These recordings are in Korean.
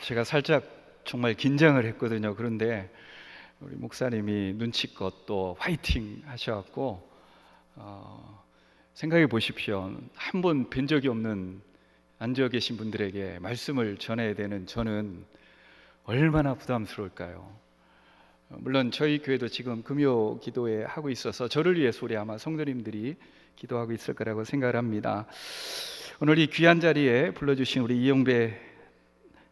제가 살짝 정말 긴장을 했거든요. 그런데 우리 목사님이 눈치껏 또 화이팅 하셔갖고 생각해 보십시오. 한 번 뵌 적이 없는 앉아 계신 분들에게 말씀을 전해야 되는 저는 얼마나 부담스러울까요? 물론 저희 교회도 지금 금요 기도회 하고 있어서 저를 위해서 우리 아마 성도님들이 기도하고 있을 거라고 생각을 합니다. 오늘 이 귀한 자리에 불러주신 우리 이영배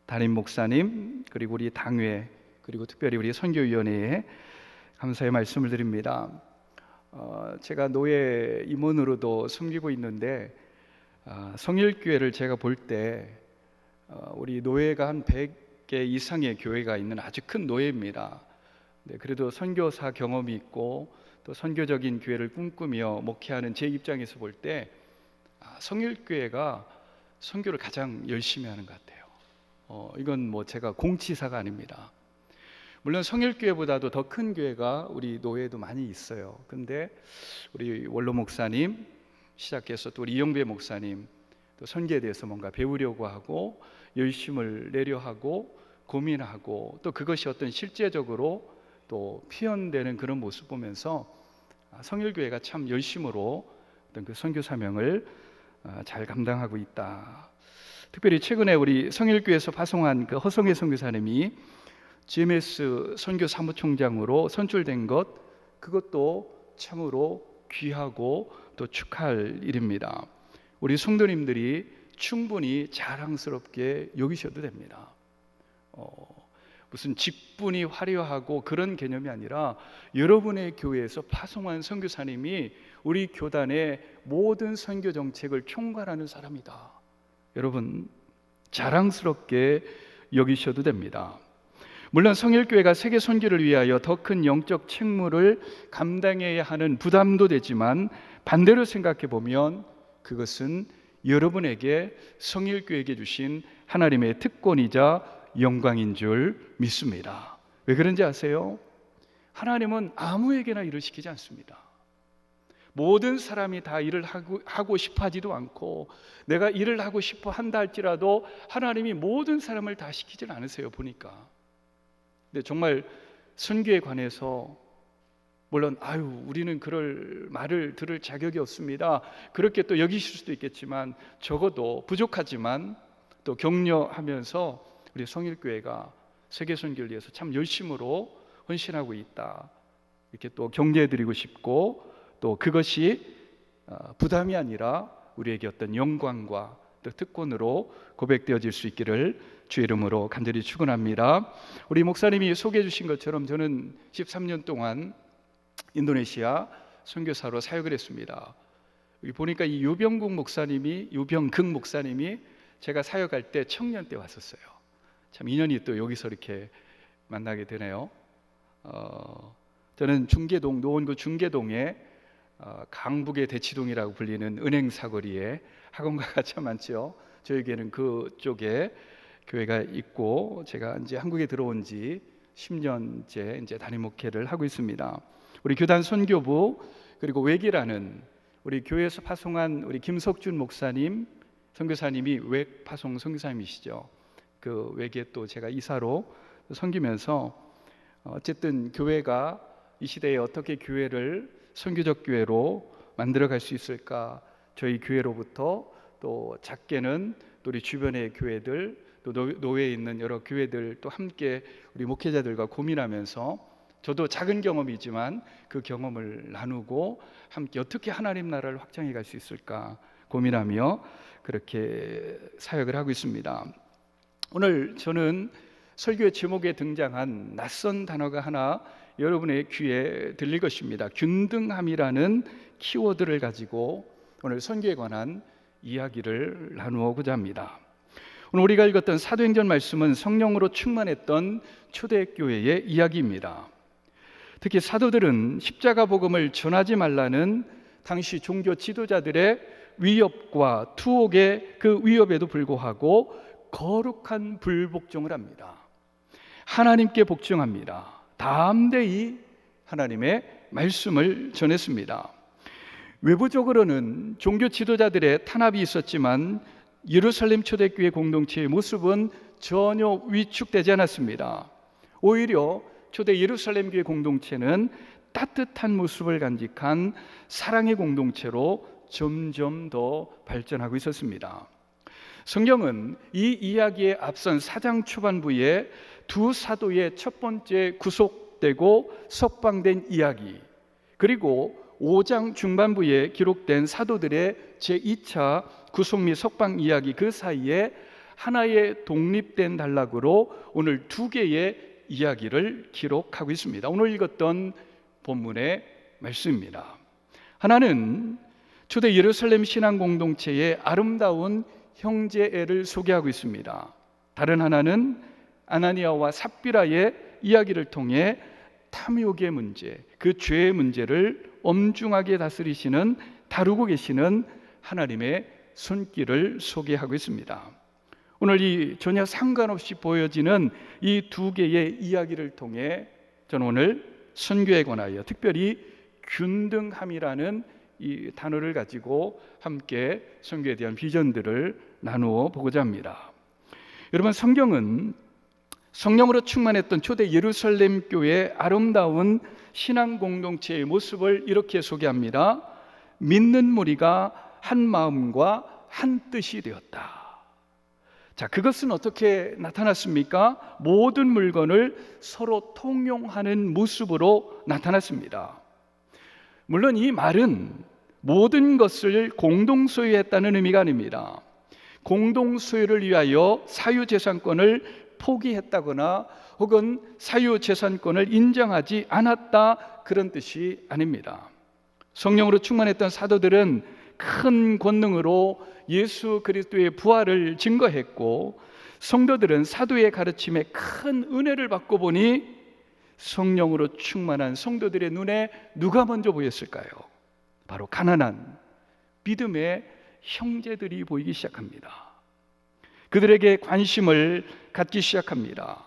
담임 목사님, 그리고 우리 당회, 그리고 특별히 우리 선교위원회에 감사의 말씀을 드립니다. 제가 노예 임원으로도 섬기고 있는데 성일교회를 제가 볼 때 우리 노예가 한 100개 이상의 교회가 있는 아주 큰 노예입니다. 네, 그래도 선교사 경험이 있고 또 선교적인 교회를 꿈꾸며 목회하는 제 입장에서 볼 때 성일교회가 선교를 가장 열심히 하는 것 같아요. 이건 뭐 제가 공치사가 아닙니다. 물론 성일교회보다도 더 큰 교회가 우리 노예도 많이 있어요. 근데 우리 원로 목사님 시작해서 또 우리 이영배 목사님 또 선교에 대해서 뭔가 배우려고 하고 열심을 내려 하고 고민하고 또 그것이 어떤 실제적으로 또 표현되는 그런 모습 보면서 성일교회가 참 열심으로 어떤 그 선교 사명을 잘 감당하고 있다. 특별히 최근에 우리 성일교회에서 파송한 그 허성혜 선교사님이 GMS 선교 사무총장으로 선출된 것, 그것도 참으로 귀하고 또 축하할 일입니다. 우리 성도님들이 충분히 자랑스럽게 여기셔도 됩니다. 무슨 직분이 화려하고 그런 개념이 아니라 여러분의 교회에서 파송한 선교사님이 우리 교단의 모든 선교 정책을 총괄하는 사람이다. 여러분 자랑스럽게 여기셔도 됩니다. 물론 성일교회가 세계 선교를 위하여 더 큰 영적 책무를 감당해야 하는 부담도 되지만 반대로 생각해 보면 그것은 여러분에게 성일교회에게 주신 하나님의 특권이자 영광인 줄 믿습니다. 왜 그런지 아세요? 하나님은 아무에게나 일을 시키지 않습니다. 모든 사람이 다 일을 하고 싶어 하지도 않고 내가 일을 하고 싶어 한다 할지라도 하나님이 모든 사람을 다 시키질 않으세요. 보니까. 근데 정말 선교에 관해서 물론 우리는 그럴 말을 들을 자격이 없습니다. 그렇게 또 여기실 수도 있겠지만 적어도 부족하지만 또 격려하면서 우리 성일교회가 세계 선교를 위해서 참 열심으로 헌신하고 있다. 이렇게 또 격려해드리고 싶고 또 그것이 부담이 아니라 우리에게 어떤 영광과 또 특권으로 고백되어질 수 있기를 주의 이름으로 간절히 축원합니다. 우리 목사님이 소개해 주신 것처럼 저는 13년 동안 인도네시아 선교사로 사역을 했습니다. 여기 보니까 이 유병극 목사님이 제가 사역할 때 청년 때 왔었어요. 참 인연이 또 여기서 이렇게 만나게 되네요. 저는 중계동 노원구 중계동에 강북의 대치동이라고 불리는 은행 사거리에 학원가가 참 많죠. 저에게는 그쪽에 교회가 있고 제가 이제 한국에 들어온 지 10년째 이제 담임 목회를 하고 있습니다. 우리 교단 선교부 그리고 외기라는 우리 교회에서 파송한 우리 김석준 목사님 선교사님이 외 파송 선교사님이시죠. 그 외기에 또 제가 이사로 섬기면서 어쨌든 교회가 이 시대에 어떻게 교회를 선교적 교회로 만들어갈 수 있을까? 저희 교회로부터 또 작게는 또 우리 주변의 교회들 또 노회에 있는 여러 교회들 또 함께 우리 목회자들과 고민하면서 저도 작은 경험이지만 그 경험을 나누고 함께 어떻게 하나님 나라를 확장해 갈 수 있을까 고민하며 그렇게 사역을 하고 있습니다. 오늘 저는 설교의 제목에 등장한 낯선 단어가 하나 여러분의 귀에 들릴 것입니다. 균등함이라는 키워드를 가지고 오늘 선교에 관한 이야기를 나누고자 합니다. 오늘 우리가 읽었던 사도행전 말씀은 성령으로 충만했던 초대교회의 이야기입니다. 특히 사도들은 십자가 복음을 전하지 말라는 당시 종교 지도자들의 위협과 투옥의 그 위협에도 불구하고 거룩한 불복종을 합니다. 하나님께 복종합니다. 담대히 하나님의 말씀을 전했습니다. 외부적으로는 종교 지도자들의 탄압이 있었지만 예루살렘 초대교회 공동체의 모습은 전혀 위축되지 않았습니다. 오히려 초대 예루살렘 교회 공동체는 따뜻한 모습을 간직한 사랑의 공동체로 점점 더 발전하고 있었습니다. 성경은 이 이야기에 앞선 4장 초반부에 두 사도의 첫 번째 구속되고 석방된 이야기, 그리고 5장 중반부에 기록된 사도들의 제2차 구속 및 석방 이야기, 그 사이에 하나의 독립된 단락으로 오늘 두 개의 이야기를 기록하고 있습니다. 오늘 읽었던 본문의 말씀입니다. 하나는 초대 예루살렘 신앙 공동체의 아름다운 형제애를 소개하고 있습니다. 다른 하나는 아나니아와 삽비라의 이야기를 통해 탐욕의 문제, 그 죄의 문제를 엄중하게 다루고 계시는 하나님의 손길을 소개하고 있습니다. 오늘 이 전혀 상관없이 보여지는 이 두 개의 이야기를 통해 저는 오늘 선교에 관하여 특별히 균등함이라는 이 단어를 가지고 함께 선교에 대한 비전들을 나누어 보고자 합니다. 여러분, 성경은 성령으로 충만했던 초대 예루살렘 교회의 아름다운 신앙 공동체의 모습을 이렇게 소개합니다. 믿는 무리가 한 마음과 한 뜻이 되었다. 자, 그것은 어떻게 나타났습니까? 모든 물건을 서로 통용하는 모습으로 나타났습니다. 물론 이 말은 모든 것을 공동 소유했다는 의미가 아닙니다. 공동 소유를 위하여 사유재산권을 포기했다거나 혹은 사유재산권을 인정하지 않았다, 그런 뜻이 아닙니다. 성령으로 충만했던 사도들은 큰 권능으로 예수 그리스도의 부활을 증거했고, 성도들은 사도의 가르침에 큰 은혜를 받고 보니 성령으로 충만한 성도들의 눈에 누가 먼저 보였을까요? 바로 가난한 믿음의 형제들이 보이기 시작합니다. 그들에게 관심을 갖기 시작합니다.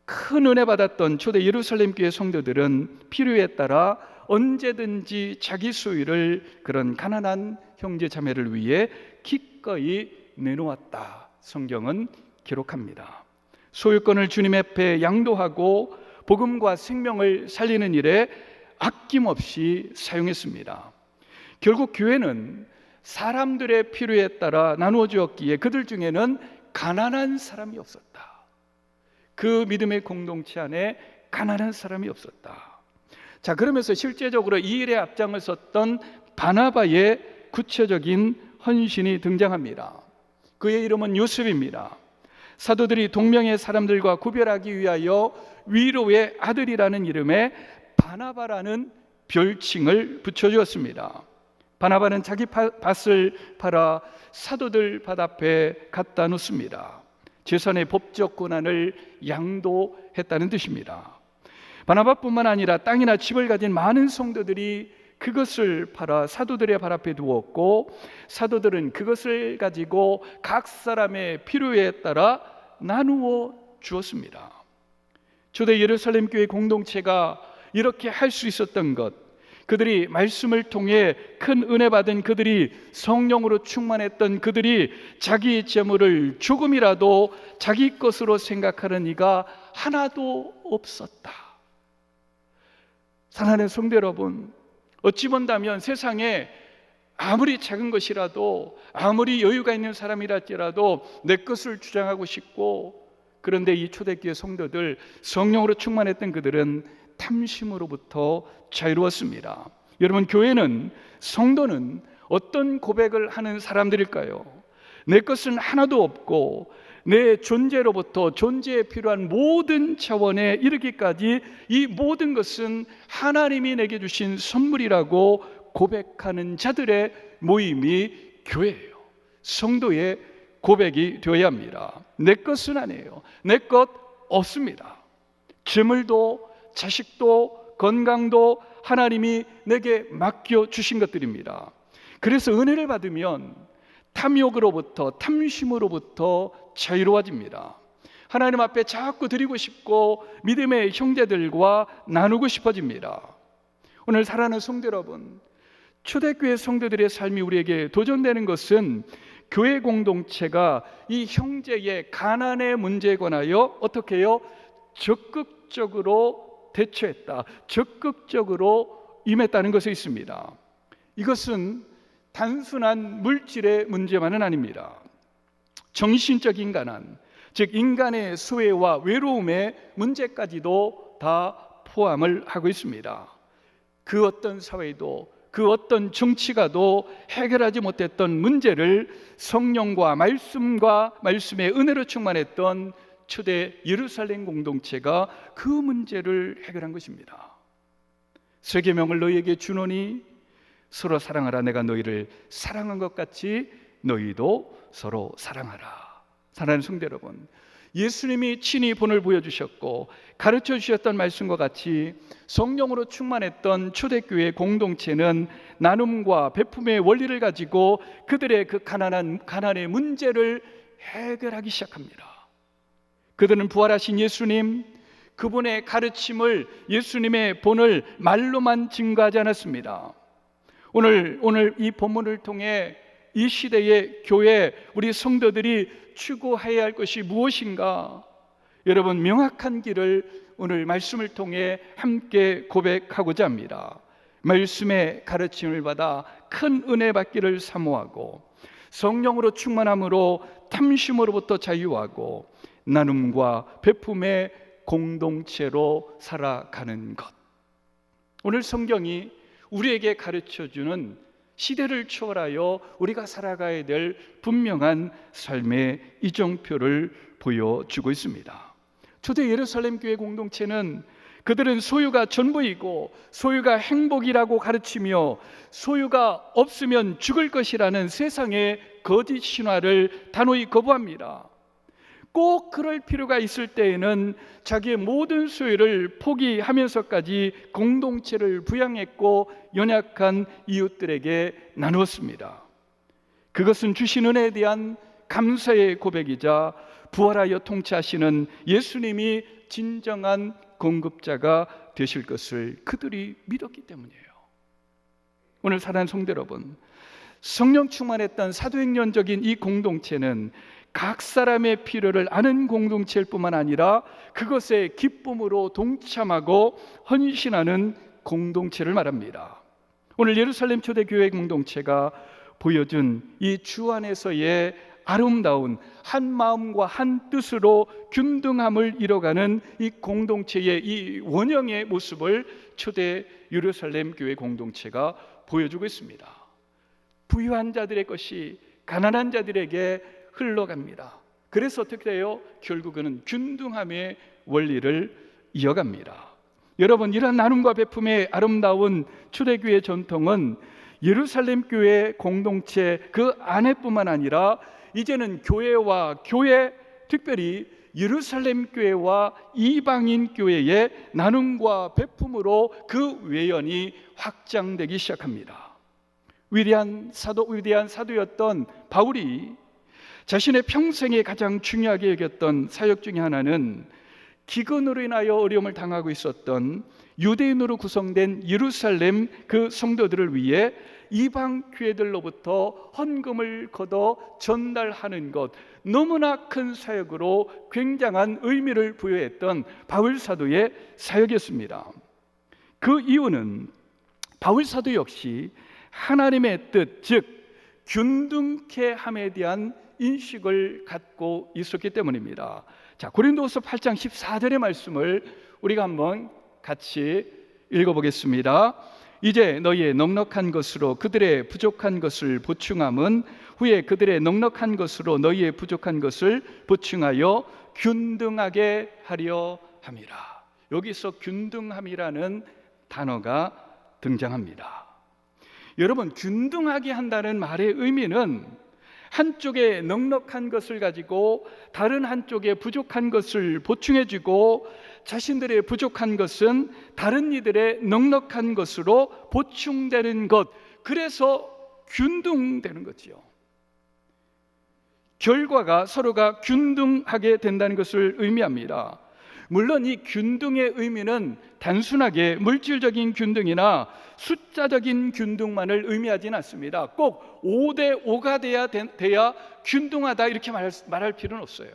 큰 은혜 받았던 초대 예루살렘 교회 성도들은 필요에 따라 언제든지 자기 소유를 그런 가난한 형제 자매를 위해 기꺼이 내놓았다, 성경은 기록합니다. 소유권을 주님 앞에 양도하고 복음과 생명을 살리는 일에 아낌없이 사용했습니다. 결국 교회는 사람들의 필요에 따라 나누어 주었기에 그들 중에는 가난한 사람이 없었다. 그 믿음의 공동체 안에 가난한 사람이 없었다. 자, 그러면서 실제적으로 이 일에 앞장을 섰던 바나바의 구체적인 헌신이 등장합니다. 그의 이름은 요셉입니다. 사도들이 동명의 사람들과 구별하기 위하여 위로의 아들이라는 이름에 바나바라는 별칭을 붙여주었습니다. 바나바는 자기 밭을 팔아 사도들 밭 앞에 갖다 놓습니다. 재산의 법적 권한을 양도했다는 뜻입니다. 바나바뿐만 아니라 땅이나 집을 가진 많은 성도들이 그것을 팔아 사도들의 발 앞에 두었고, 사도들은 그것을 가지고 각 사람의 필요에 따라 나누어 주었습니다. 초대 예루살렘 교회 공동체가 이렇게 할 수 있었던 것, 그들이 말씀을 통해 큰 은혜 받은 그들이, 성령으로 충만했던 그들이 자기 재물을 조금이라도 자기 것으로 생각하는 이가 하나도 없었다. 사랑하는 성도 여러분, 어찌 본다면 세상에 아무리 작은 것이라도, 아무리 여유가 있는 사람이랄지라도 내 것을 주장하고 싶고, 그런데 이 초대교회 성도들, 성령으로 충만했던 그들은 탐심으로부터 자유로웠습니다. 여러분, 교회는, 성도는 어떤 고백을 하는 사람들일까요? 내 것은 하나도 없고 내 존재로부터 존재에 필요한 모든 차원에 이르기까지 이 모든 것은 하나님이 내게 주신 선물이라고 고백하는 자들의 모임이 교회예요. 성도의 고백이 되어야 합니다. 내 것은 아니에요. 내 것 없습니다. 재물도 자식도 건강도 하나님이 내게 맡겨주신 것들입니다. 그래서 은혜를 받으면 탐욕으로부터, 탐심으로부터 자유로워집니다. 하나님 앞에 자꾸 드리고 싶고 믿음의 형제들과 나누고 싶어집니다. 오늘 사랑하는 성도 여러분, 초대교회 성도들의 삶이 우리에게 도전되는 것은 교회 공동체가 이 형제의 가난의 문제에 관하여 어떻게 해요? 적극적으로 대처했다, 적극적으로 임했다는 것에 있습니다. 이것은 단순한 물질의 문제만은 아닙니다. 정신적인 가난, 즉 인간의 소외와 외로움의 문제까지도 다 포함을 하고 있습니다. 그 어떤 사회도, 그 어떤 정치가도 해결하지 못했던 문제를 성령과 말씀의 은혜로 충만했던 초대 예루살렘 공동체가 그 문제를 해결한 것입니다. 새 계명을 너희에게 주노니 서로 사랑하라. 내가 너희를 사랑한 것 같이 너희도 서로 사랑하라. 사랑하는 성도 여러분, 예수님이 친히 본을 보여주셨고 가르쳐 주셨던 말씀과 같이 성령으로 충만했던 초대교회 공동체는 나눔과 베품의 원리를 가지고 그들의 그 가난의 문제를 해결하기 시작합니다. 그들은 부활하신 예수님, 그분의 가르침을, 예수님의 본을 말로만 증거하지 않았습니다. 오늘 이 본문을 통해 이 시대의 교회, 우리 성도들이 추구해야 할 것이 무엇인가? 여러분, 명확한 길을 오늘 말씀을 통해 함께 고백하고자 합니다. 말씀의 가르침을 받아 큰 은혜 받기를 사모하고 성령으로 충만함으로 탐심으로부터 자유하고 나눔과 베품의 공동체로 살아가는 것. 오늘 성경이 우리에게 가르쳐주는 시대를 초월하여 우리가 살아가야 될 분명한 삶의 이정표를 보여주고 있습니다. 초대 예루살렘 교회 공동체는 그들은 소유가 전부이고 소유가 행복이라고 가르치며 소유가 없으면 죽을 것이라는 세상의 거짓 신화를 단호히 거부합니다. 꼭 그럴 필요가 있을 때에는 자기의 모든 소유를 포기하면서까지 공동체를 부양했고 연약한 이웃들에게 나누었습니다. 그것은 주신 은혜에 대한 감사의 고백이자 부활하여 통치하시는 예수님이 진정한 공급자가 되실 것을 그들이 믿었기 때문이에요. 오늘 사랑하는 성도 여러분, 성령 충만했던 사도행전적인 이 공동체는 각 사람의 필요를 아는 공동체일 뿐만 아니라 그것에 기쁨으로 동참하고 헌신하는 공동체를 말합니다. 오늘 예루살렘 초대교회 공동체가 보여준 이 주 안에서의 아름다운 한 마음과 한 뜻으로 균등함을 이뤄가는 이 공동체의 이 원형의 모습을 초대 예루살렘 교회 공동체가 보여주고 있습니다. 부유한 자들의 것이 가난한 자들에게 흘러갑니다. 그래서 어떻게 돼요? 결국은 균등함의 원리를 이어갑니다. 여러분, 이러한 나눔과 베품의 아름다운 초대교회 전통은 예루살렘 교회 공동체 그 안에뿐만 아니라 이제는 교회와 교회, 특별히 예루살렘 교회와 이방인 교회의 나눔과 베품으로 그 외연이 확장되기 시작합니다. 위대한 사도였던 바울이 자신의 평생에 가장 중요하게 여겼던 사역 중에 하나는 기근으로 인하여 어려움을 당하고 있었던 유대인으로 구성된 예루살렘 그 성도들을 위해 이방 교회들로부터 헌금을 걷어 전달하는 것, 너무나 큰 사역으로 굉장한 의미를 부여했던 바울 사도의 사역이었습니다. 그 이유는 바울 사도 역시 하나님의 뜻, 즉 균등케 함에 대한 인식을 갖고 있었기 때문입니다. 자, 고린도후서 8장 14절의 말씀을 우리가 한번 같이 읽어보겠습니다. 이제 너희의 넉넉한 것으로 그들의 부족한 것을 보충함은 후에 그들의 넉넉한 것으로 너희의 부족한 것을 보충하여 균등하게 하려 함이라. 여기서 균등함이라는 단어가 등장합니다. 여러분, 균등하게 한다는 말의 의미는 한쪽에 넉넉한 것을 가지고 다른 한쪽에 부족한 것을 보충해주고 자신들의 부족한 것은 다른 이들의 넉넉한 것으로 보충되는 것, 그래서 균등되는 거지요. 결과가 서로가 균등하게 된다는 것을 의미합니다. 물론 이 균등의 의미는 단순하게 물질적인 균등이나 숫자적인 균등만을 의미하지는 않습니다. 꼭 5대 5가 돼야 균등하다 이렇게 말할 필요는 없어요.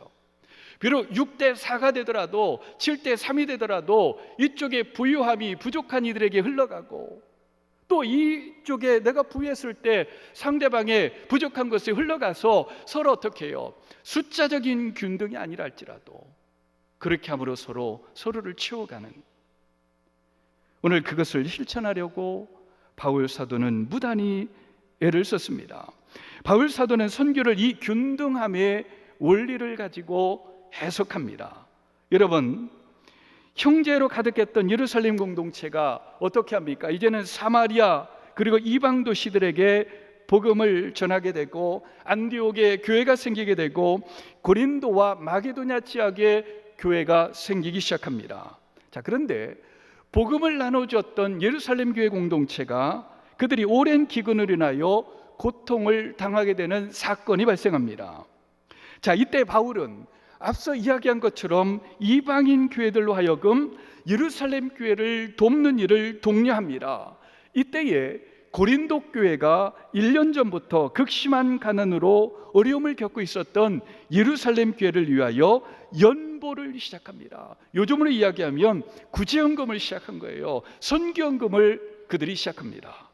비록 6대 4가 되더라도 7대 3이 되더라도 이쪽에 부유함이 부족한 이들에게 흘러가고, 또 이쪽에 내가 부유했을 때 상대방의 부족한 것이 흘러가서 서로 어떻게 해요? 숫자적인 균등이 아니라 할지라도 그렇게 함으로 서로를 채워가는, 오늘 그것을 실천하려고 바울 사도는 무단히 애를 썼습니다. 바울 사도는 선교를 이 균등함의 원리를 가지고 해석합니다. 여러분, 형제로 가득했던 예루살렘 공동체가 어떻게 합니까? 이제는 사마리아 그리고 이방 도시들에게 복음을 전하게 되고, 안디옥에 교회가 생기게 되고, 고린도와 마게도냐 지역에 교회가 생기기 시작합니다. 자, 그런데 복음을 나눠주었던 예루살렘 교회 공동체가 그들이 오랜 기근으로 인하여 고통을 당하게 되는 사건이 발생합니다. 자, 이때 바울은 앞서 이야기한 것처럼 이방인 교회들로 하여금 예루살렘 교회를 돕는 일을 독려합니다. 이때에 고린도 교회가 1년 전부터 극심한 가난으로 어려움을 겪고 있었던 예루살렘 교회를 위하여 연보를 시작합니다. 요즘으로 이야기하면 구제헌금을 시작한 거예요. 선교헌금을 그들이 시작합니다.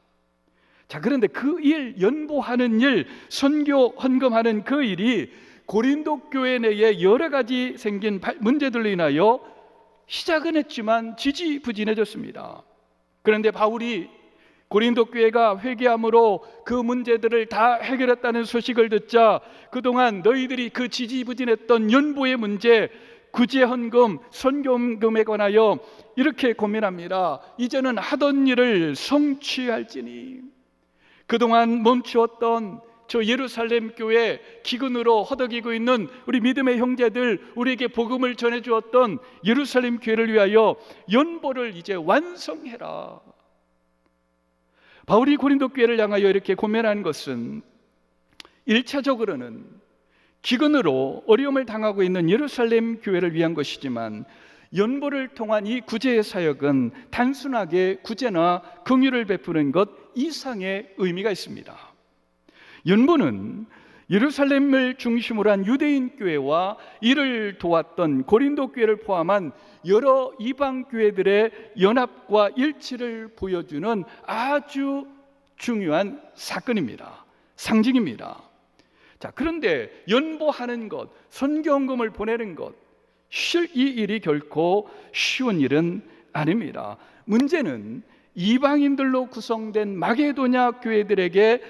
자, 그런데 그 일, 연보하는 일, 선교 헌금하는 그 일이 고린도 교회 내에 여러 가지 생긴 문제들로 인하여 시작은 했지만 지지부진해졌습니다. 그런데 바울이 고린도 교회가 회개함으로 그 문제들을 다 해결했다는 소식을 듣자 그동안 너희들이 그 지지부진했던 연보의 문제, 구제헌금, 선교헌금에 관하여 이렇게 고민합니다. 이제는 하던 일을 성취할지니, 그동안 멈추었던 저 예루살렘 교회 기근으로 허덕이고 있는 우리 믿음의 형제들, 우리에게 복음을 전해주었던 예루살렘 교회를 위하여 연보를 이제 완성해라. 바울이 고린도 교회를 향하여 이렇게 고민하는 것은 1차적으로는 기근으로 어려움을 당하고 있는 예루살렘 교회를 위한 것이지만, 연보를 통한 이 구제의 사역은 단순하게 구제나 긍휼을 베푸는 것 이상의 의미가 있습니다. 연보는 예루살렘을 중심으로 한 유대인 교회와 이를 도왔던 고린도 교회를 포함한 여러 이방 교회들의 연합과 일치를 보여주는 아주 중요한 사건입니다. 상징입니다. 자, 그런데 연보하는 것, 선교헌금을 보내는 것, 이 일이 결코 쉬운 일은 아닙니다. 문제는 이방인들로 구성된 마게도냐 교회들에게,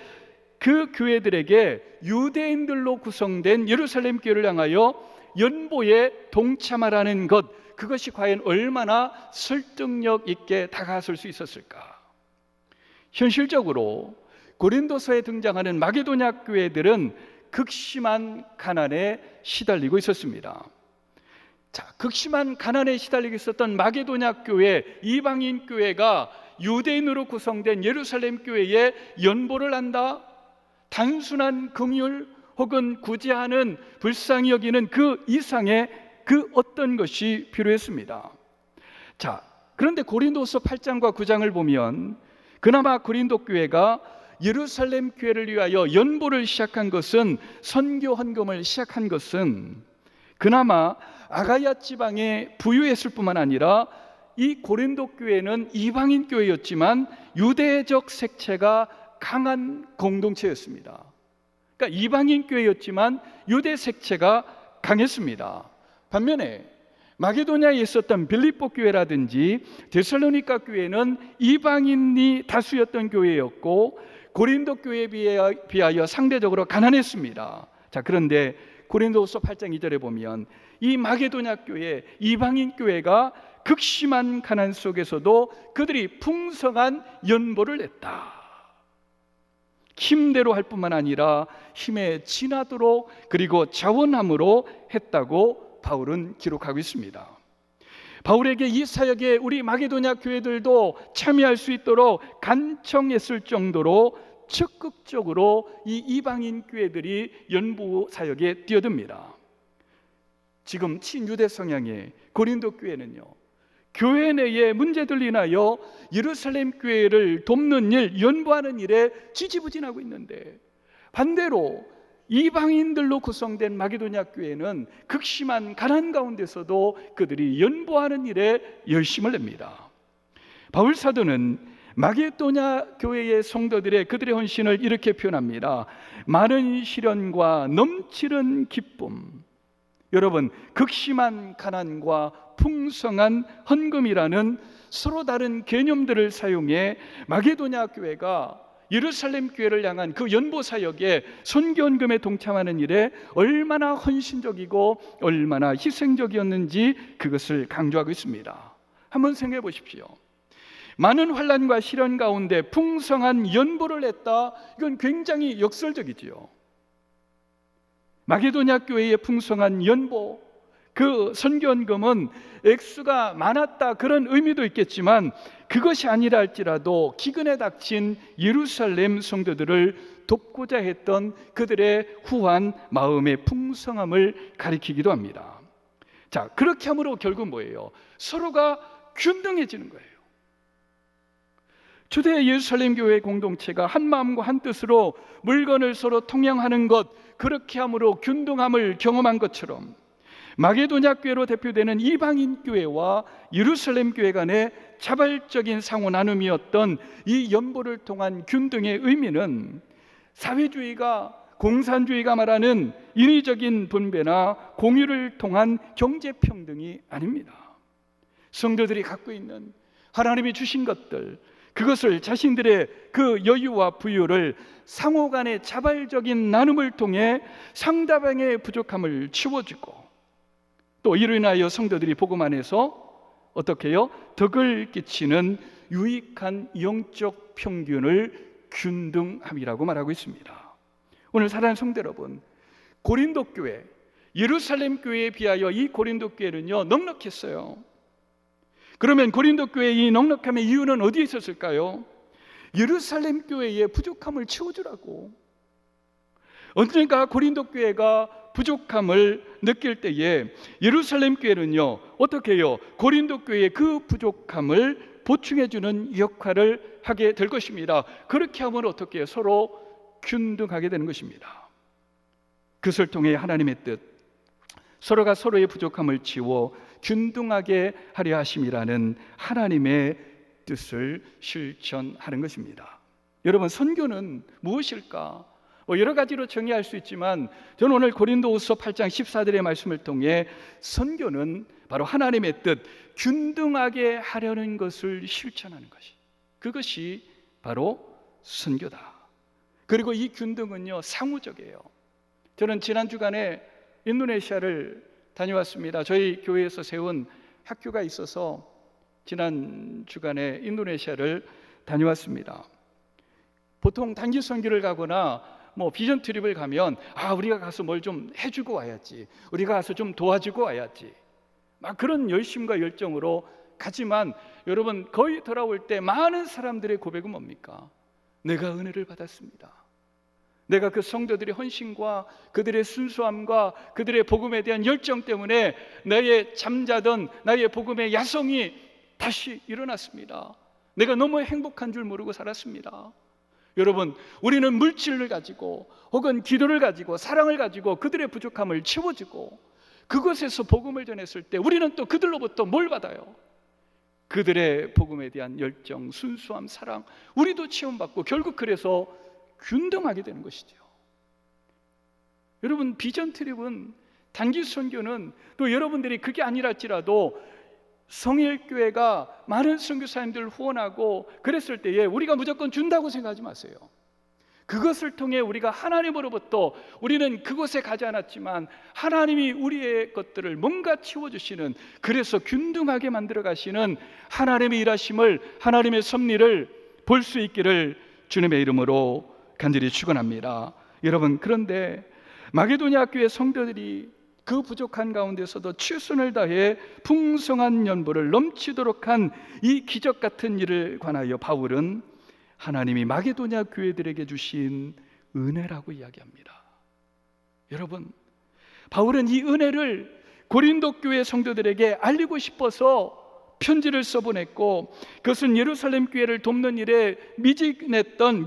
그 교회들에게 유대인들로 구성된 예루살렘 교회를 향하여 연보에 동참하라는 것, 그것이 과연 얼마나 설득력 있게 다가설 수 있었을까? 현실적으로 고린도서에 등장하는 마게도냐 교회들은 극심한 가난에 시달리고 있었습니다. 자, 극심한 가난에 시달리고 있었던 마게도냐 교회, 이방인 교회가 유대인으로 구성된 예루살렘 교회에 연보를 한다? 단순한 긍휼 혹은 구제하는, 불쌍히 여기는 그 이상의 그 어떤 것이 필요했습니다. 자, 그런데 고린도서 8장과 9장을 보면 그나마 고린도 교회가 예루살렘 교회를 위하여 연보를 시작한 것은, 선교 헌금을 시작한 것은 그나마 아가야 지방에 부유했을 뿐만 아니라 이 고린도 교회는 이방인 교회였지만 유대적 색채가 강한 공동체였습니다. 그러니까 이방인 교회였지만 유대 색채가 강했습니다. 반면에 마게도냐에 있었던 빌립보 교회라든지 데살로니가 교회는 이방인이 다수였던 교회였고 고린도 교회에 비하여 상대적으로 가난했습니다. 자, 그런데 고린도후서 8장 2절에 보면 이 마게도냐 교회, 이방인 교회가 극심한 가난 속에서도 그들이 풍성한 연보를 냈다. 힘대로 할 뿐만 아니라 힘에 지나도록, 그리고 자원함으로 했다고 바울은 기록하고 있습니다. 바울에게 이 사역에 우리 마게도냐 교회들도 참여할 수 있도록 간청했을 정도로 적극적으로 이 이방인 교회들이 연보 사역에 뛰어듭니다. 지금 친유대 성향의 고린도 교회는요, 교회 내에 문제들 인하여 예루살렘 교회를 돕는 일, 연보하는 일에 지지부진하고 있는데, 반대로 이방인들로 구성된 마게도냐 교회는 극심한 가난 가운데서도 그들이 연보하는 일에 열심을 냅니다. 바울 사도는 마게도냐 교회의 성도들의 그들의 헌신을 이렇게 표현합니다. 많은 시련과 넘치는 기쁨. 여러분, 극심한 가난과 풍성한 헌금이라는 서로 다른 개념들을 사용해 마게도냐 교회가 예루살렘 교회를 향한 그 연보 사역에 선교헌금에 동참하는 일에 얼마나 헌신적이고 얼마나 희생적이었는지 그것을 강조하고 있습니다. 한번 생각해 보십시오. 많은 환난과 시련 가운데 풍성한 연보를 냈다. 이건 굉장히 역설적이지요. 마게도냐 교회의 풍성한 연보, 그 선교헌금은 액수가 많았다 그런 의미도 있겠지만, 그것이 아니라 할지라도 기근에 닥친 예루살렘 성도들을 돕고자 했던 그들의 후한 마음의 풍성함을 가리키기도 합니다. 자, 그렇게 함으로 결국 뭐예요? 서로가 균등해지는 거예요. 초대 예루살렘 교회 공동체가 한 마음과 한 뜻으로 물건을 서로 통용하는 것, 그렇게 함으로 균등함을 경험한 것처럼 마게도냐 교회로 대표되는 이방인 교회와 예루살렘 교회 간의 자발적인 상호 나눔이었던 이 연보를 통한 균등의 의미는 사회주의가, 공산주의가 말하는 인위적인 분배나 공유를 통한 경제평등이 아닙니다. 성도들이 갖고 있는 하나님이 주신 것들, 그것을 자신들의 그 여유와 부유를 상호 간의 자발적인 나눔을 통해 상대방의 부족함을 채워주고, 또 이로 인하여 성도들이 복음 안에서 어떻게 해요? 덕을 끼치는 유익한 영적 평균을 균등함이라고 말하고 있습니다. 오늘 사랑하는 성도 여러분, 고린도 교회, 예루살렘 교회에 비하여 이 고린도 교회는요 넉넉했어요. 그러면 고린도 교회의 이 넉넉함의 이유는 어디에 있었을까요? 예루살렘 교회의 부족함을 채워주라고. 언젠가 고린도 교회가 부족함을 느낄 때에 예루살렘 교회는요 어떻게 해요? 고린도 교회의 그 부족함을 보충해주는 역할을 하게 될 것입니다. 그렇게 하면 어떻게 해요? 서로 균등하게 되는 것입니다. 그것을 통해 하나님의 뜻, 서로가 서로의 부족함을 채워 균등하게 하려 하심이라는 하나님의 뜻을 실천하는 것입니다. 여러분, 선교는 무엇일까? 여러 가지로 정의할 수 있지만 저는 오늘 고린도후서 8장 14절의 말씀을 통해 선교는 바로 하나님의 뜻, 균등하게 하려는 것을 실천하는 것이, 그것이 바로 선교다. 그리고 이 균등은요 상호적이에요. 저는 지난 주간에 인도네시아를 다녀왔습니다. 저희 교회에서 세운 학교가 있어서 지난 주간에 인도네시아를 다녀왔습니다. 보통 단기 선교를 가거나 비전 트립을 가면 우리가 가서 뭘 좀 해주고 와야지, 우리가 가서 좀 도와주고 와야지, 막 그런 열심과 열정으로 가지만 여러분, 거의 돌아올 때 많은 사람들의 고백은 뭡니까? 내가 은혜를 받았습니다. 내가 그 성도들의 헌신과 그들의 순수함과 그들의 복음에 대한 열정 때문에 나의 잠자던 나의 복음의 야성이 다시 일어났습니다. 내가 너무 행복한 줄 모르고 살았습니다. 여러분, 우리는 물질을 가지고 혹은 기도를 가지고 사랑을 가지고 그들의 부족함을 채워주고 그것에서 복음을 전했을 때 우리는 또 그들로부터 뭘 받아요? 그들의 복음에 대한 열정, 순수함, 사랑, 우리도 체험받고 결국 그래서 균등하게 되는 것이죠. 여러분, 비전 트립은, 단기 선교는 또 여러분들이 그게 아니라 할지라도 성일교회가 많은 선교사님들을 후원하고 그랬을 때에 우리가 무조건 준다고 생각하지 마세요. 그것을 통해 우리가 하나님으로부터, 우리는 그곳에 가지 않았지만 하나님이 우리의 것들을 뭔가 채워주시는, 그래서 균등하게 만들어 가시는 하나님의 일하심을, 하나님의 섭리를 볼 수 있기를 주님의 이름으로 간절히 축원합니다. 여러분, 그런데 마게도냐 교회 성도들이 그 부족한 가운데서도 최선을 다해 풍성한 연보를 넘치도록 한 이 기적 같은 일을 관하여 바울은 하나님이 마게도냐 교회들에게 주신 은혜라고 이야기합니다. 여러분, 바울은 이 은혜를 고린도 교회 성도들에게 알리고 싶어서 편지를 써보냈고, 그것은 예루살렘 교회를 돕는 일에 미진했던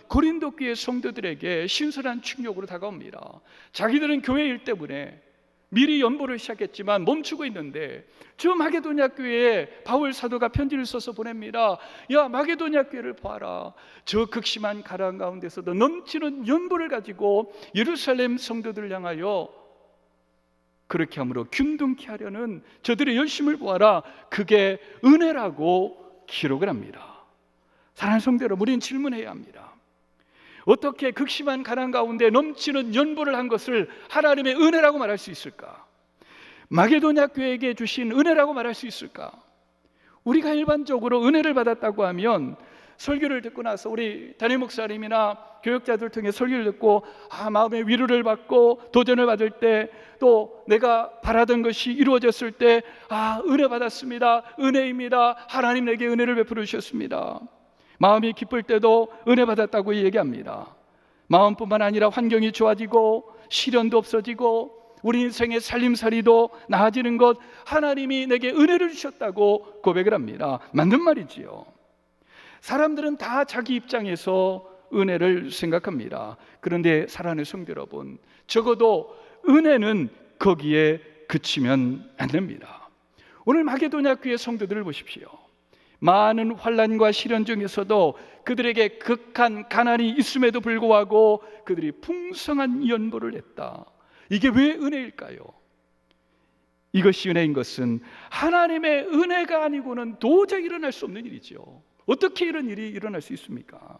고린도 교회 성도들에게 신선한 충격으로 다가옵니다. 자기들은 교회 일 때문에 미리 연보를 시작했지만 멈추고 있는데, 저 마게도냐 교회에 바울 사도가 편지를 써서 보냅니다. 야, 마게도냐 교회를 봐라. 저 극심한 가라앉 가운데서도 넘치는 연보를 가지고 예루살렘 성도들을 향하여 그렇게 함으로 균등케 하려는 저들의 열심을 보아라. 그게 은혜라고 기록을 합니다. 사랑하는 성도 여러분, 우리는 질문해야 합니다. 어떻게 극심한 가난 가운데 넘치는 연보를 한 것을 하나님의 은혜라고 말할 수 있을까? 마게도냐 교회에게 주신 은혜라고 말할 수 있을까? 우리가 일반적으로 은혜를 받았다고 하면, 설교를 듣고 나서 우리 담임 목사님이나 교역자들 통해 설교를 듣고 마음의 위로를 받고 도전을 받을 때, 또 내가 바라던 것이 이루어졌을 때 은혜 받았습니다, 은혜입니다, 하나님 내게 은혜를 베풀어 주셨습니다. 마음이 기쁠 때도 은혜 받았다고 얘기합니다. 마음뿐만 아니라 환경이 좋아지고 시련도 없어지고 우리 인생의 살림살이도 나아지는 것, 하나님이 내게 은혜를 주셨다고 고백을 합니다. 맞는 말이지요. 사람들은 다 자기 입장에서 은혜를 생각합니다. 그런데 사랑하는 성도 여러분, 적어도 은혜는 거기에 그치면 안 됩니다. 오늘 마게도냐 교회 성도들을 보십시오. 많은 환난과 시련 중에서도 그들에게 극한 가난이 있음에도 불구하고 그들이 풍성한 연보를 냈다. 이게 왜 은혜일까요? 이것이 은혜인 것은 하나님의 은혜가 아니고는 도저히 일어날 수 없는 일이죠. 어떻게 이런 일이 일어날 수 있습니까?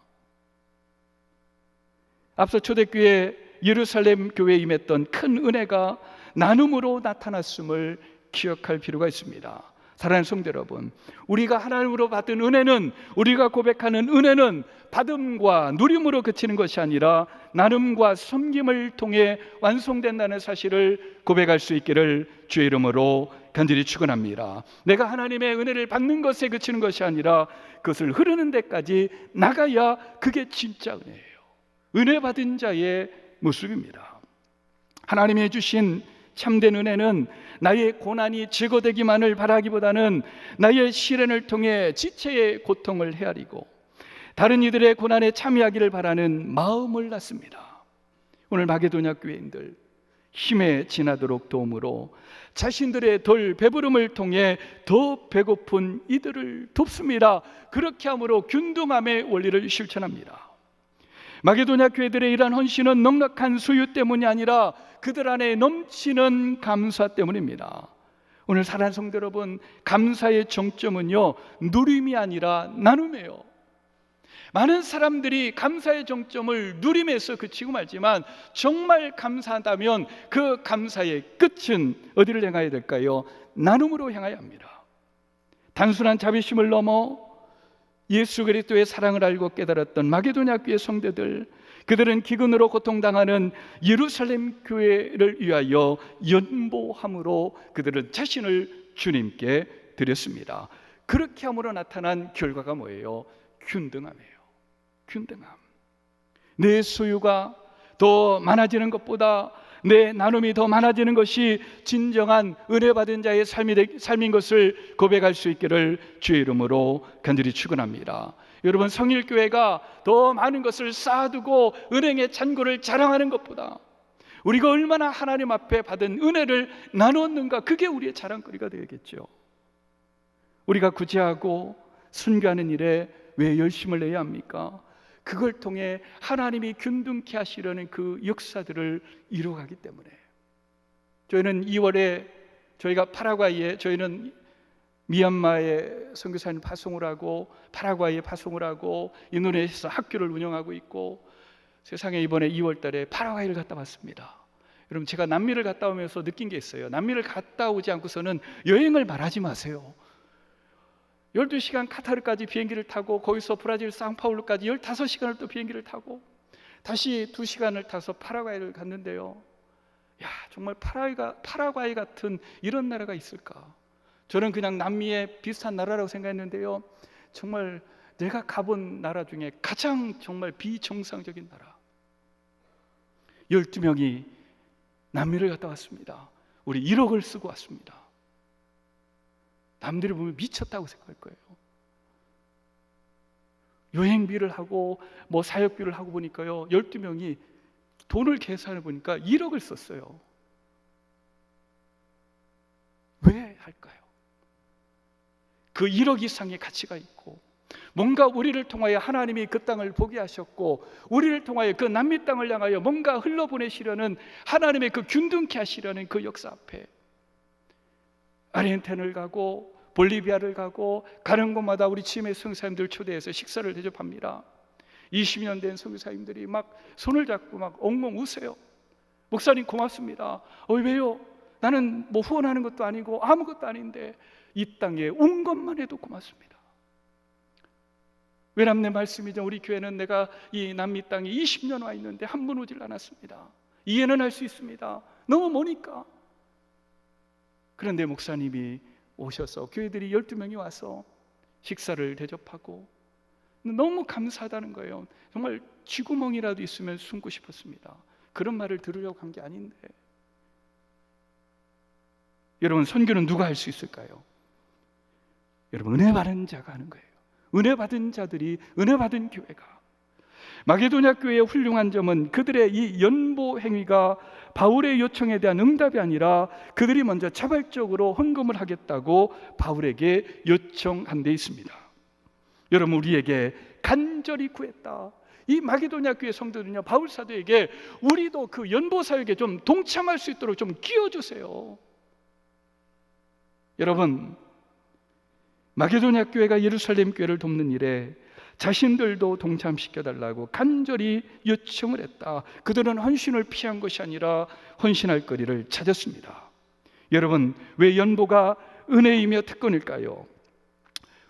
앞서 초대교회 예루살렘 교회에 임했던 큰 은혜가 나눔으로 나타났음을 기억할 필요가 있습니다. 사랑하는 성도 여러분, 우리가 하나님으로 받은 은혜는, 우리가 고백하는 은혜는 받음과 누림으로 그치는 것이 아니라 나눔과 섬김을 통해 완성된다는 사실을 고백할 수 있기를 주의 이름으로 간절히 축원합니다. 내가 하나님의 은혜를 받는 것에 그치는 것이 아니라 그것을 흐르는 데까지 나가야 그게 진짜 은혜예요. 은혜 받은 자의 모습입니다. 하나님이 주신 참된 은혜는 나의 고난이 제거되기만을 바라기보다는 나의 시련을 통해 지체의 고통을 헤아리고 다른 이들의 고난에 참여하기를 바라는 마음을 낳습니다. 오늘 마게도냐 교회인들, 힘에 지나도록 도움으로 자신들의 덜 배부름을 통해 더 배고픈 이들을 돕습니다. 그렇게 함으로 균등함의 원리를 실천합니다. 마게도냐 교회들의 이러한 헌신은 넉넉한 소유 때문이 아니라 그들 안에 넘치는 감사 때문입니다. 오늘 사랑하는 성도 여러분, 감사의 정점은요, 누림이 아니라 나눔이에요. 많은 사람들이 감사의 정점을 누림에서 그치고 말지만, 정말 감사하다면 그 감사의 끝은 어디를 향해야 될까요? 나눔으로 향해야 합니다. 단순한 자비심을 넘어 예수 그리스도의 사랑을 알고 깨달았던 마게도냐 교회 성도들, 그들은 기근으로 고통당하는 예루살렘 교회를 위하여 연보함으로 그들은 자신을 주님께 드렸습니다. 그렇게 함으로 나타난 결과가 뭐예요? 균등함이에요. 균등함. 내 소유가 더 많아지는 것보다 내 나눔이 더 많아지는 것이 진정한 은혜 받은 자의 삶인 것을 고백할 수 있기를 주의 이름으로 간절히 축원합니다. 여러분, 성일교회가 더 많은 것을 쌓아두고 은행의 잔고를 자랑하는 것보다 우리가 얼마나 하나님 앞에 받은 은혜를 나누었는가, 그게 우리의 자랑거리가 되겠죠. 우리가 구제하고 순교하는 일에 왜 열심을 내야 합니까? 그걸 통해 하나님이 균등케 하시려는 그 역사들을 이루어가기 때문에. 저희는 2월에 저희가 파라과이에, 저희는 미얀마에 선교사님 파송을 하고 파라과이에 파송을 하고 인도네시아에서 학교를 운영하고 있고, 세상에 이번에 2월 달에 파라과이를 갔다 왔습니다. 여러분, 제가 남미를 갔다 오면서 느낀 게 있어요. 남미를 갔다 오지 않고서는 여행을 말하지 마세요. 12시간 카타르까지 비행기를 타고 거기서 브라질 상파울루까지 15시간을 또 비행기를 타고 다시 2시간을 타서 파라과이를 갔는데요, 야, 정말 파라과이 같은 이런 나라가 있을까? 저는 그냥 남미의 비슷한 나라라고 생각했는데요, 정말 내가 가본 나라 중에 가장 정말 비정상적인 나라. 12명이 남미를 갔다 왔습니다. 우리 1억을 쓰고 왔습니다. 남들이 보면 미쳤다고 생각할 거예요. 여행비를 하고 사역비를 하고 보니까요, 12명이 돈을 계산해 보니까 1억을 썼어요. 왜 할까요? 그 1억 이상의 가치가 있고, 뭔가 우리를 통하여 하나님이 그 땅을 보게 하셨고, 우리를 통하여 그 남미 땅을 향하여 뭔가 흘러보내시려는 하나님의 그 균등케 하시려는 그 역사 앞에 아르헨티나를 가고 볼리비아를 가고 가는 곳마다 우리 치매 선교사님들 초대해서 식사를 대접합니다. 20년 된 선교사님들이 막 손을 잡고 막 엉엉 우세요. 목사님 고맙습니다. 왜요? 나는 후원하는 것도 아니고 아무것도 아닌데 이 땅에 온 것만 해도 고맙습니다. 외람내 말씀이죠. 우리 교회는 내가 이 남미 땅에 20년 와 있는데 한 번 오질 않았습니다. 이해는 할 수 있습니다. 너무 머니까. 그런데 목사님이 오셔서 교회들이 12명이 와서 식사를 대접하고 너무 감사하다는 거예요. 정말 쥐구멍이라도 있으면 숨고 싶었습니다. 그런 말을 들으려고 한 게 아닌데. 여러분, 선교는 누가 할 수 있을까요? 여러분, 은혜 받은 자가 하는 거예요. 은혜 받은 자들이, 은혜 받은 교회가. 마게도냐 교회의 훌륭한 점은 그들의 이 연보 행위가 바울의 요청에 대한 응답이 아니라 그들이 먼저 자발적으로 헌금을 하겠다고 바울에게 요청한 데 있습니다. 여러분, 우리에게 간절히 구했다. 이 마게도냐 교회 성도들은요, 바울 사도에게 우리도 그 연보 사역에 좀 동참할 수 있도록 좀 끼워주세요. 여러분, 마게도냐 교회가 예루살렘 교회를 돕는 일에 자신들도 동참시켜달라고 간절히 요청을 했다. 그들은 헌신을 피한 것이 아니라 헌신할 거리를 찾았습니다. 여러분, 왜 연보가 은혜이며 특권일까요?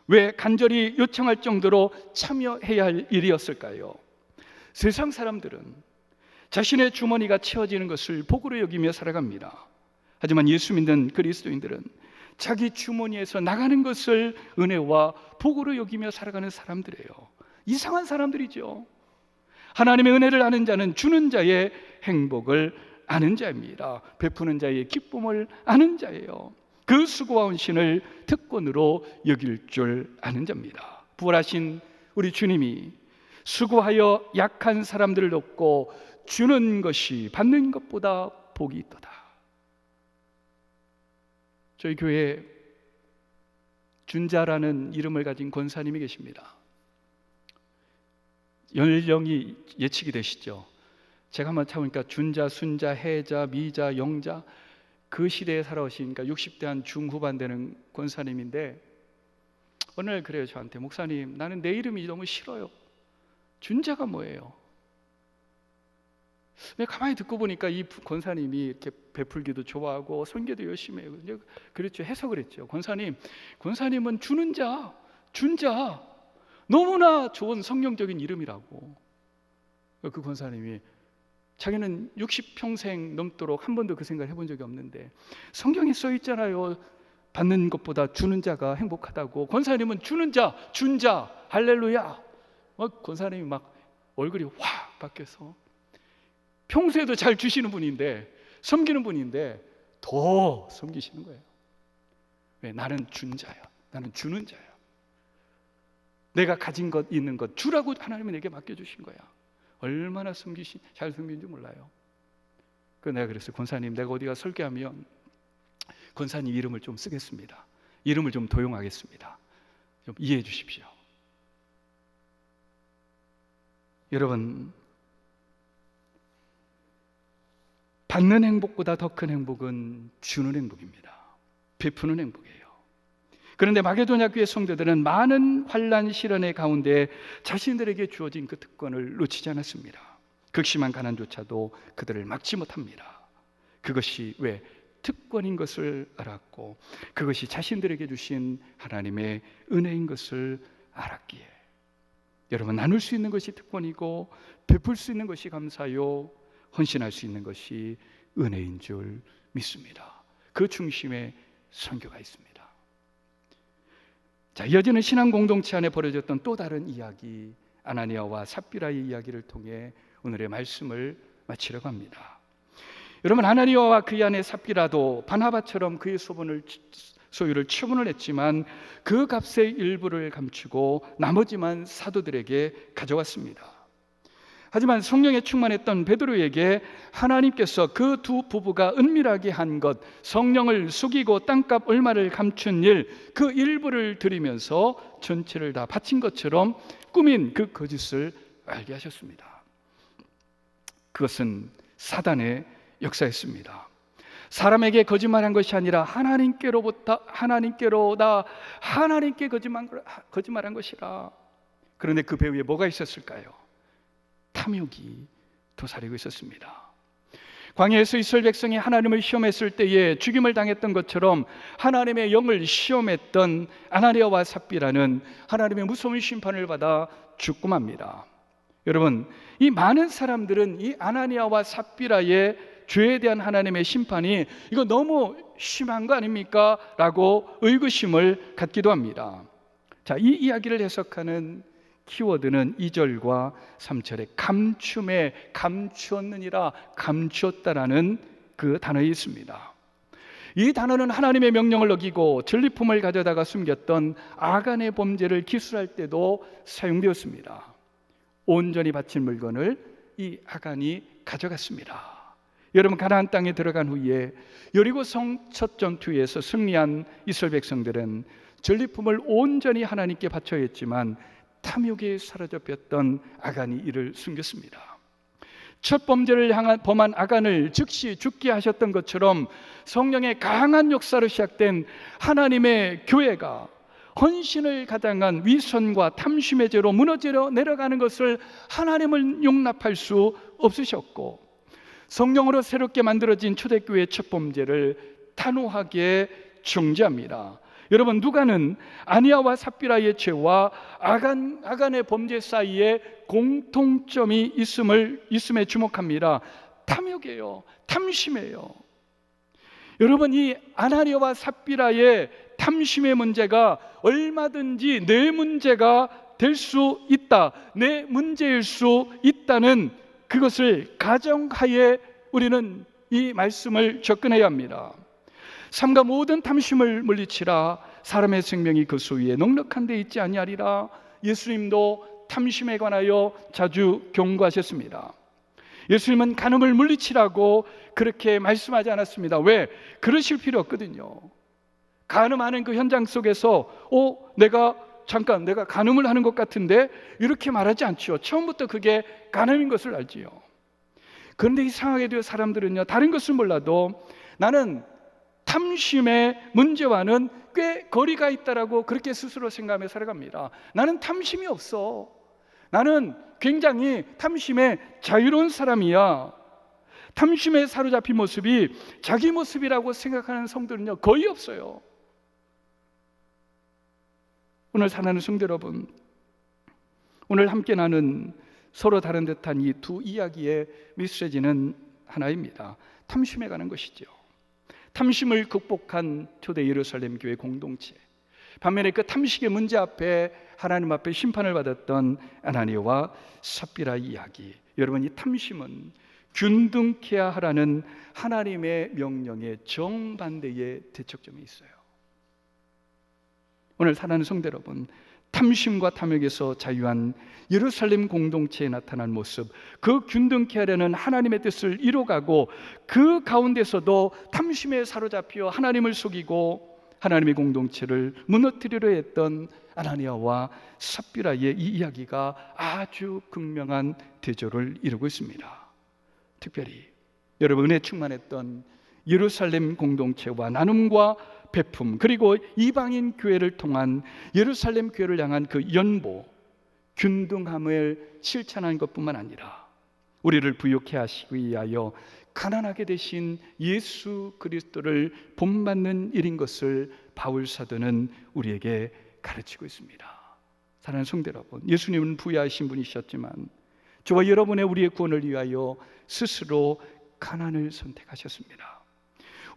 왜 간절히 요청할 정도로 참여해야 할 일이었을까요? 세상 사람들은 자신의 주머니가 채워지는 것을 복으로 여기며 살아갑니다. 하지만 예수 믿는 그리스도인들은 자기 주머니에서 나가는 것을 은혜와 복으로 여기며 살아가는 사람들이에요. 이상한 사람들이죠. 하나님의 은혜를 아는 자는 주는 자의 행복을 아는 자입니다. 베푸는 자의 기쁨을 아는 자예요. 그 수고와 헌신을 특권으로 여길 줄 아는 자입니다. 부활하신 우리 주님이 수고하여 약한 사람들을 돕고 주는 것이 받는 것보다 복이 있도다. 저희 교회에 준자라는 이름을 가진 권사님이 계십니다. 연령이 예측이 되시죠? 제가 한번 찾아보니까 준자, 순자, 해자, 미자, 영자, 그 시대에 살아오시니까 60대 한 중후반 되는 권사님인데 어느 날 그래요, 저한테. 목사님, 나는 내 이름이 너무 싫어요. 준자가 뭐예요? 내가 가만히 듣고 보니까 이 권사님이 이렇게 베풀기도 좋아하고 선교도 열심히 해요. 그랬죠. 해석을 했죠. 권사님은 주는 자, 준자, 너무나 좋은 성경적인 이름이라고. 그 권사님이 자기는 60평생 넘도록 한 번도 그 생각을 해본 적이 없는데 성경에 써 있잖아요. 받는 것보다 주는 자가 행복하다고. 권사님은 주는 자, 준자, 할렐루야. 권사님이 막 얼굴이 확 바뀌어서 평소에도 잘 주시는 분인데, 섬기는 분인데 더 섬기시는 거예요. 왜? 나는 준 자야. 나는 주는 자야. 내가 가진 것, 있는 것 주라고 하나님이 내게 맡겨주신 거야. 얼마나 잘 섬기는지 몰라요. 그래서 내가 그랬어요. 권사님, 내가 어디가 설교하면 권사님 이름을 좀 쓰겠습니다. 이름을 좀 도용하겠습니다. 좀 이해해 주십시오. 여러분, 받는 행복보다 더 큰 행복은 주는 행복입니다. 베푸는 행복이에요. 그런데 마게도냐 교회 성도들은 많은 환난 시련의 가운데 자신들에게 주어진 그 특권을 놓치지 않았습니다. 극심한 가난조차도 그들을 막지 못합니다. 그것이 왜 특권인 것을 알았고 그것이 자신들에게 주신 하나님의 은혜인 것을 알았기에. 여러분, 나눌 수 있는 것이 특권이고 베풀 수 있는 것이 감사요, 헌신할 수 있는 것이 은혜인 줄 믿습니다. 그 중심에 선교가 있습니다. 자, 이어지는 신앙 공동체 안에 벌어졌던 또 다른 이야기, 아나니아와 삽비라의 이야기를 통해 오늘의 말씀을 마치려고 합니다. 여러분, 아나니아와 그의 아내 삽비라도 바나바처럼 그의 소유를 처분을 했지만 그 값의 일부를 감추고 나머지만 사도들에게 가져왔습니다. 하지만 성령에 충만했던 베드로에게 하나님께서 그 두 부부가 은밀하게 한 것, 성령을 속이고 땅값 얼마를 감춘 일, 그 일부를 드리면서 전체를 다 바친 것처럼 꾸민 그 거짓을 알게 하셨습니다. 그것은 사단의 역사였습니다. 사람에게 거짓말한 것이 아니라 하나님께 거짓말한 것이라. 그런데 그 배후에 뭐가 있었을까요? 탐욕이 도사리고 있었습니다. 광야에서 이스라엘 백성이 하나님을 시험했을 때에 죽임을 당했던 것처럼 하나님의 영을 시험했던 아나니아와 삽비라는 하나님의 무서운 심판을 받아 죽고 맙니다. 여러분, 이 많은 사람들은 이 아나니아와 삽비라의 죄에 대한 하나님의 심판이 이거 너무 심한 거 아닙니까? 라고 의구심을 갖기도 합니다. 자, 이 이야기를 해석하는 키워드는 2절과 3절에 감춤에 감추었느니라, 감추었다라는 그 단어에 있습니다. 이 단어는 하나님의 명령을 어기고 전리품을 가져다가 숨겼던 아간의 범죄를 기술할 때도 사용되었습니다. 온전히 바친 물건을 이 아간이 가져갔습니다. 여러분, 가나안 땅에 들어간 후에 여리고성 첫 전투에서 승리한 이스라엘 백성들은 전리품을 온전히 하나님께 바쳐야 했지만 탐욕에 사로잡혔던 아간이 이를 숨겼습니다. 첫 범죄를 범한 아간을 즉시 죽게 하셨던 것처럼 성령의 강한 역사로 시작된 하나님의 교회가 헌신을 가장한 위선과 탐심의 죄로 무너져 내려가는 것을 하나님은 용납할 수 없으셨고, 성령으로 새롭게 만들어진 초대교회의 첫 범죄를 단호하게 중지합니다. 여러분, 누가는 아니아와 삽비라의 죄와 아간의 범죄 사이에 공통점이 있음에 주목합니다. 탐욕이에요. 탐심이에요. 여러분, 이 아나니아와 삽비라의 탐심의 문제가 얼마든지 내 문제가 될 수 있다, 내 문제일 수 있다는 그것을 가정하에 우리는 이 말씀을 접근해야 합니다. 삼가 모든 탐심을 물리치라, 사람의 생명이 그 소위에 넉넉한 데 있지 아니하리라. 예수님도 탐심에 관하여 자주 경고하셨습니다. 예수님은 간음을 물리치라고 그렇게 말씀하지 않았습니다. 왜? 그러실 필요 없거든요. 간음하는 그 현장 속에서 내가 간음을 하는 것 같은데, 이렇게 말하지 않죠. 처음부터 그게 간음인 것을 알지요. 그런데 이상하게도 사람들은요, 다른 것은 몰라도 나는 탐심의 문제와는 꽤 거리가 있다라고 그렇게 스스로 생각하며 살아갑니다. 나는 탐심이 없어. 나는 굉장히 탐심에 자유로운 사람이야. 탐심에 사로잡힌 모습이 자기 모습이라고 생각하는 성도는요, 거의 없어요. 오늘 사랑하는 성도 여러분, 오늘 함께 나눈 서로 다른 듯한 이 두 이야기의 메시지는 하나입니다. 탐심에 관한 것이죠. 탐심을 극복한 초대 예루살렘 교회 공동체, 반면에 그 탐식의 문제 앞에 하나님 앞에 심판을 받았던 아나니아와 삽비라 이야기. 여러분, 이 탐심은 균등케 하라는 하나님의 명령의 정반대의 대척점이 있어요. 오늘 사랑하는 성도 여러분, 탐심과 탐욕에서 자유한 예루살렘 공동체에 나타난 모습, 그 균등케 하려는 하나님의 뜻을 이뤄가고 그 가운데서도 탐심에 사로잡혀 하나님을 속이고 하나님의 공동체를 무너뜨리려 했던 아나니아와 삽비라의 이 이야기가 아주 극명한 대조를 이루고 있습니다. 특별히 여러분, 은혜 충만했던 예루살렘 공동체와 나눔과 베품, 그리고 이방인 교회를 통한 예루살렘 교회를 향한 그 연보, 균등함을 실천한 것뿐만 아니라 우리를 부유케 하시기 위하여 가난하게 되신 예수 그리스도를 본받는 일인 것을 바울 사도는 우리에게 가르치고 있습니다. 사랑하는 성도 여러분, 예수님은 부유하신 분이셨지만 저와 여러분의 우리의 구원을 위하여 스스로 가난을 선택하셨습니다.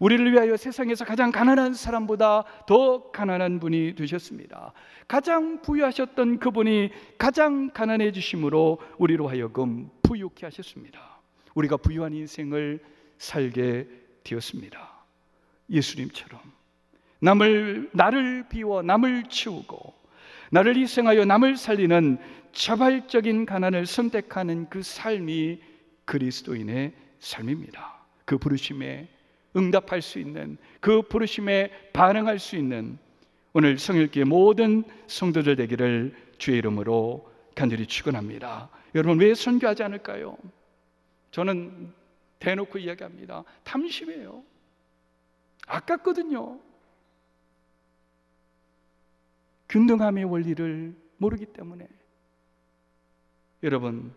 우리를 위하여 세상에서 가장 가난한 사람보다 더 가난한 분이 되셨습니다. 가장 부유하셨던 그분이 가장 가난해지심으로 우리로 하여금 부유케 하셨습니다. 우리가 부유한 인생을 살게 되었습니다. 예수님처럼 나를 비워 남을 치우고 나를 희생하여 남을 살리는 자발적인 가난을 선택하는 그 삶이 그리스도인의 삶입니다. 그 부르심에 응답할 수 있는, 그 부르심에 반응할 수 있는 오늘 성일교회 모든 성도들 되기를 주의 이름으로 간절히 축원합니다. 여러분, 왜 선교하지 않을까요? 저는 대놓고 이야기합니다. 탐심이에요. 아깝거든요. 균등함의 원리를 모르기 때문에. 여러분,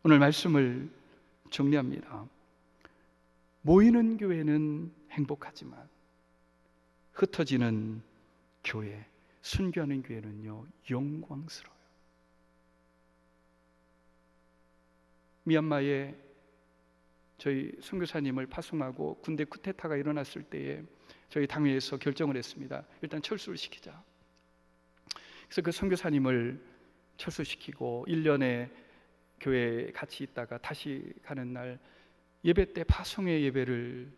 오늘 말씀을 정리합니다. 모이는 교회는 행복하지만 흩어지는 교회, 순교하는 교회는요, 영광스러워요. 미얀마에 저희 선교사님을 파송하고 군대 쿠데타가 일어났을 때에 저희 당회에서 결정을 했습니다. 일단 철수를 시키자. 그래서 그 선교사님을 철수시키고 1년에 교회에 같이 있다가 다시 가는 날 예배 때 파송의 예배를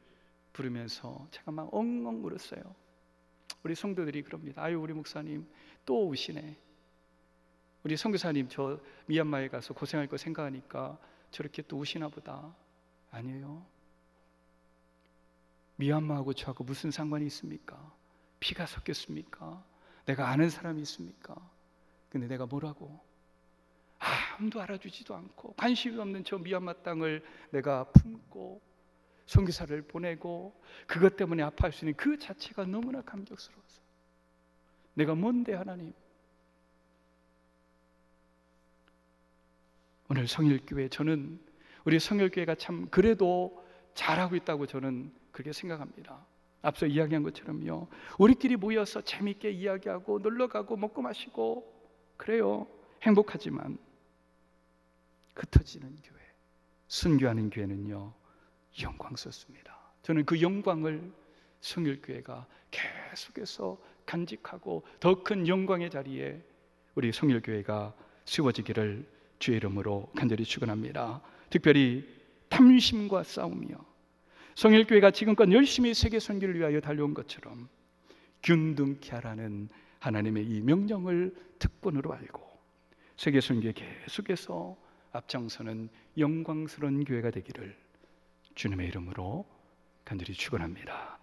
부르면서 제가 막 엉엉 울었어요. 우리 성도들이 그럽니다. 아유, 우리 목사님 또 우시네. 우리 선교사님 저 미얀마에 가서 고생할 거 생각하니까 저렇게 또 우시나 보다. 아니에요. 미얀마하고 저하고 무슨 상관이 있습니까? 피가 섞였습니까? 내가 아는 사람이 있습니까? 근데 내가 뭐라고? 아무도 알아주지도 않고 관심이 없는 저 미얀마 땅을 내가 품고 선교사를 보내고 그것 때문에 아파할 수 있는 그 자체가 너무나 감격스러워서 내가 뭔데 하나님. 오늘 성일교회, 저는 우리 성일교회가 참 그래도 잘하고 있다고 저는 그렇게 생각합니다. 앞서 이야기한 것처럼요, 우리끼리 모여서 재밌게 이야기하고 놀러가고 먹고 마시고 그래요. 행복하지만 흩어지는 교회, 순교하는 교회는요, 영광스럽습니다. 저는 그 영광을 성일교회가 계속해서 간직하고 더 큰 영광의 자리에 우리 성일교회가 세워지기를 주의 이름으로 간절히 축원합니다. 특별히 탐심과 싸우며 성일교회가 지금껏 열심히 세계 선교를 위하여 달려온 것처럼 균등케 하라는 하나님의 이 명령을 특권으로 알고 세계 선교에 계속해서 앞장서는 영광스러운 교회가 되기를 주님의 이름으로 간절히 축원합니다.